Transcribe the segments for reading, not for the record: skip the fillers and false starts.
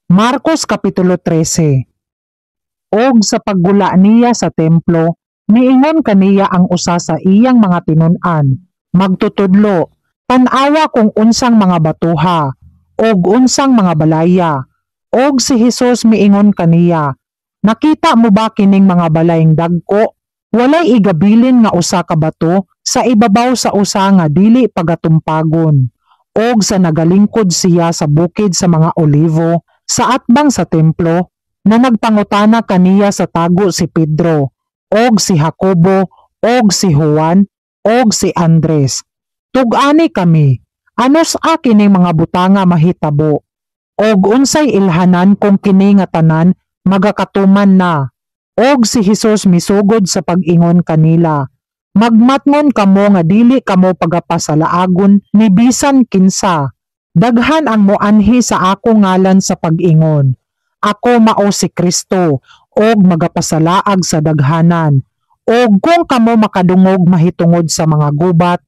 Marcos Kapitulo 13. Og sa paggula niya sa templo, niingon kaniya ang usa sa iyang mga tinun-an, magtutudlo, tanawa kung unsang mga batuha, og unsang mga balaya. Og si Hesus miingon kaniya, nakita mo ba kining mga balayeng dagko? Walay igabilin nga usa ka bato sa ibabaw sa usa nga dili pagatumpagon. Og sa nagalingkod siya sa bukid sa mga olivo, sa atbang sa templo, na nagpangutana kaniya sa tago si Pedro, og si Jacobo, og si Juan, og si Andres. Tug-ani kami, anos kining mga butanga mahitabo, og unsay ilhanan kung kini nga tanan magakatuman na. Og si Hesus misugod sa pag-ingon kanila, magmatngon kamo nga dili kamo pagapasalaagon ni bisan kinsa. Daghan ang moanhi sa ako ngalan sa pag-ingon. Ako mao si Kristo, og magapasalaag sa daghanan. Og kung kamo makadungog mahitungod sa mga gubat,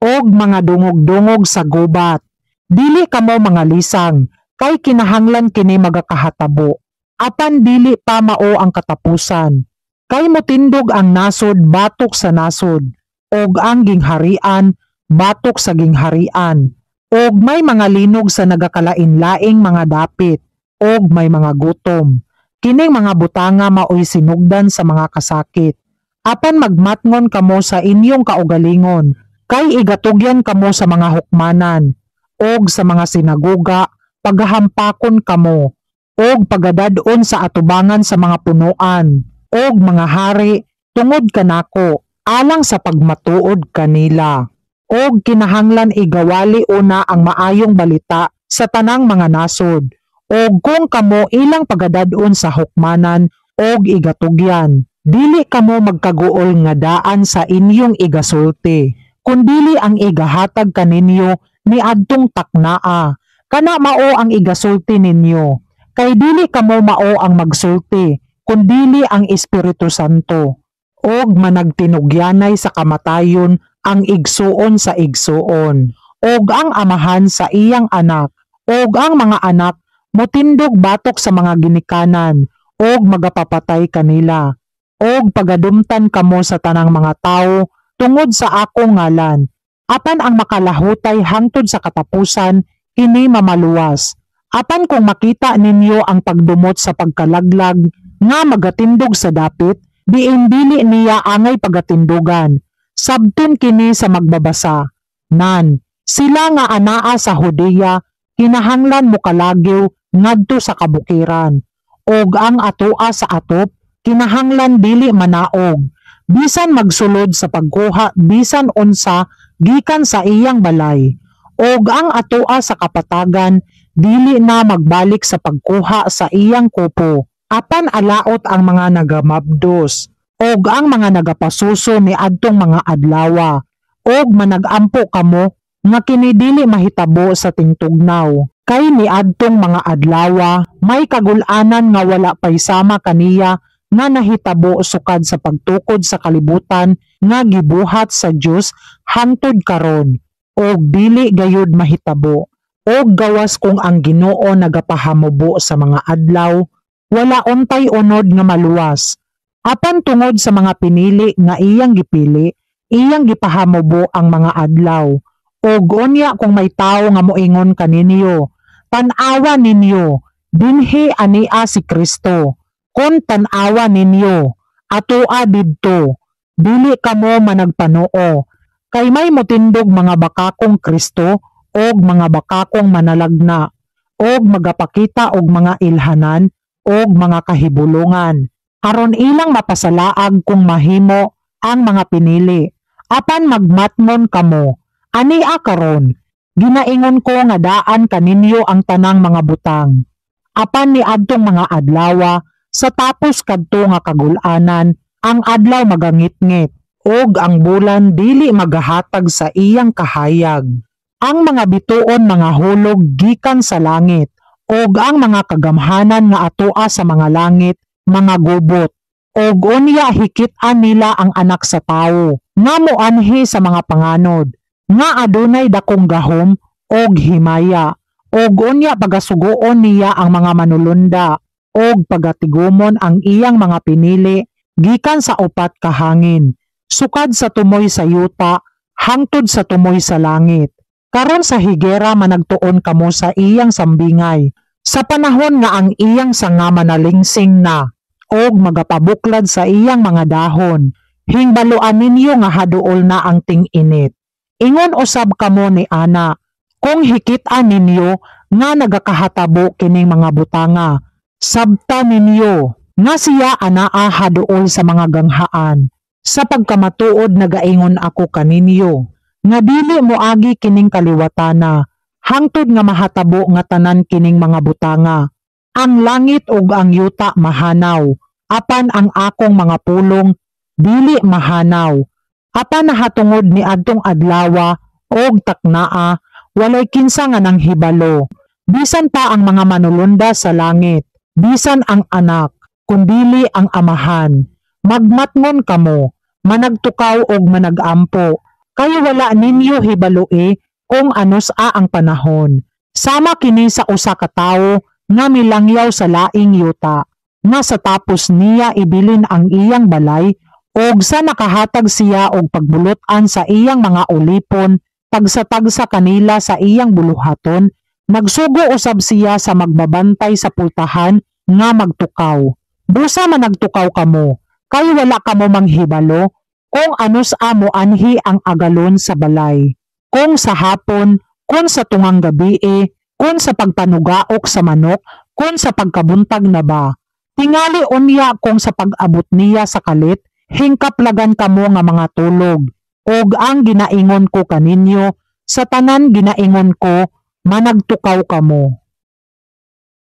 og mga dungog-dungog sa gubat, dili kamo mga lisang, kay kinahanglan kini magakahatabo. Apan dili pa mao ang katapusan. Kay motindog ang nasod batok sa nasod, og ang gingharian batok sa gingharian. Og may mga linog sa nagakalain-laing mga dapit, og may mga gutom. Kining mga butanga maoy sinugdan sa mga kasakit. Apan magmatngon kamo sa inyong kaugalingon, kay igatugyan kamo sa mga hukmanan, og sa mga sinagoga, paghahampakon kamo, og pagadadon sa atubangan sa mga punuan, og mga hari, tungod kanako, alang sa pagmatuod kanila. Og kinahanglan igawali una ang maayong balita sa tanang mga nasod, og kung kamo ilang pagadadon sa hukmanan, og igatugyan, dili kamo magkaguol nga daan sa inyong igasulti, kundili ang igahatag kaninyo ni adtong taknaa, kana mao ang igasulti ninyo, kay dili kamo mao ang magsulti, kundili ang Espiritu Santo. Og managtinugyanay sa kamatayon ang igsuon sa igsuon, og ang amahan sa iyang anak, og ang mga anak motindog batok sa mga ginikanan, og magapapatay kanila. Og pagadumtan kamo sa tanang mga tao tungod sa akong ngalan, apan ang makalahutay hangtod sa katapusan kini mamaluwas. Apan kung makita ninyo ang pagdumot sa pagkalaglag nga magatindog sa dapit, diin dili niya angay pagatindugan. Sabton kini sa magbabasa, nan, sila nga anaa sa Judea, kinahanglan mo kalagiw ngadto sa kabukiran, og ang atoa sa atop, kinahanglan dili manaog, bisan magsulod sa pagkuha bisan unsa gikan sa iyang balay, og ang atoa sa kapatagan, dili na magbalik sa pagkuha sa iyang kupo, apan alaot ang mga nagamabdos, og ang mga nagapasuso ni adtong mga adlawa, og managampo kamo nga kini dili mahitabo sa tingtugnaw. Kay ni adtong mga adlawa may kagul-anan nga wala pay sama kaniya nga nahitabo sukad sa pagtukod sa kalibutan nga gibuhat sa Dios hangtod karon, og dili gayud mahitabo. Og gawas kung ang Ginoo nagapahamubo sa mga adlaw, wala untay unod nga maluwas. Apan tungod sa mga pinili nga iyang gipili, iyang gipahamubo ang mga adlaw. Og unya kung may tao nga moingon kaninyo, tan-awa ninyo, dinhi ania si Kristo. Kung tan-awa ninyo, atoa didto, dili kamo managpanoo. Kay may motindog mga bakakong Kristo, og mga bakakong manalagna, og magapakita og mga ilhanan, og mga kahibulungan, aron ilang mapasalaag kung mahimo ang mga pinili. Apan magmatngon kamo, ania karon, ginaingon ko nga daan kaninyo ang tanang mga butang. Apan ni adtong mga adlawa, sa tapos kadto nga kagul-anan, ang adlaw magangit-ngit, og ang bulan dili magahatag sa iyang kahayag. Ang mga bituon mga hulog gikan sa langit, og ang mga kagamhanan nga atoa sa mga langit, mga gubot, og unya hikit-an nila ang anak sa tao, nga moanhi sa mga panganod, nga adunay dakong gahom og himaya, Og unya pagasugoon niya ang mga manulunda og pagatigumon ang iyang mga pinili gikan sa upat ka hangin, sukad sa tumoy sa yuta hangtod sa tumoy sa langit. Karon sa higera managtuon kamo sa iyang sambingay, sa panahon nga ang iyang sanga manalingsing na og magapabuklad sa iyang mga dahon, hingbaluan ninyo nga haduol na ang ting-init. Ingon usab kamo ni ana, kung hikit-an ninyo nga nagakahatabo kining mga butanga, sabta ninyo nga siya anaa haduol sa mga ganghaan. Sa pagkamatuod nagaingon ako kaninyo, nga dili moagi kining kaliwatana, hangtod nga mahatabo nga tanan kining mga butanga. Ang langit ug ang yuta mahanaw, apan ang akong mga pulong dili mahanaw. Apan nahatungod ni adtong adlawa og taknaa, walay kinsa nga nang hibalo. Bisan pa ang mga manulunda sa langit, bisan ang anak, kundili ang amahan. Magmatngon kamo, managtukaw og managampo, kay wala ninyo hibaloi kung anos-a ang panahon. Sama kini sa usa ka tawo nga milangyaw sa laing yuta, nga sa tapos niya ibilin ang iyang balay, og sa nakahatag siya og pagbulotan sa iyang mga ulipon, tagsatag sa kanila sa iyang buluhaton, nagsugo usab siya sa magbabantay sa pultahan nga magtukaw. Busa man nagtukaw kamo, kay wala kamo manghibalo kung anos amo anhi ang agalon sa balay. Kung sa hapon, kung sa tungang gabi, kung sa pagpanugaok sa manok, kung sa pagkabuntag na ba. Tingali unya kung sa pag-abot niya sa kalit, hingkaplagan kamo nga mga tulog. Og ang ginaingon ko kaninyo, sa tanan ginaingon ko, managtukaw kamo.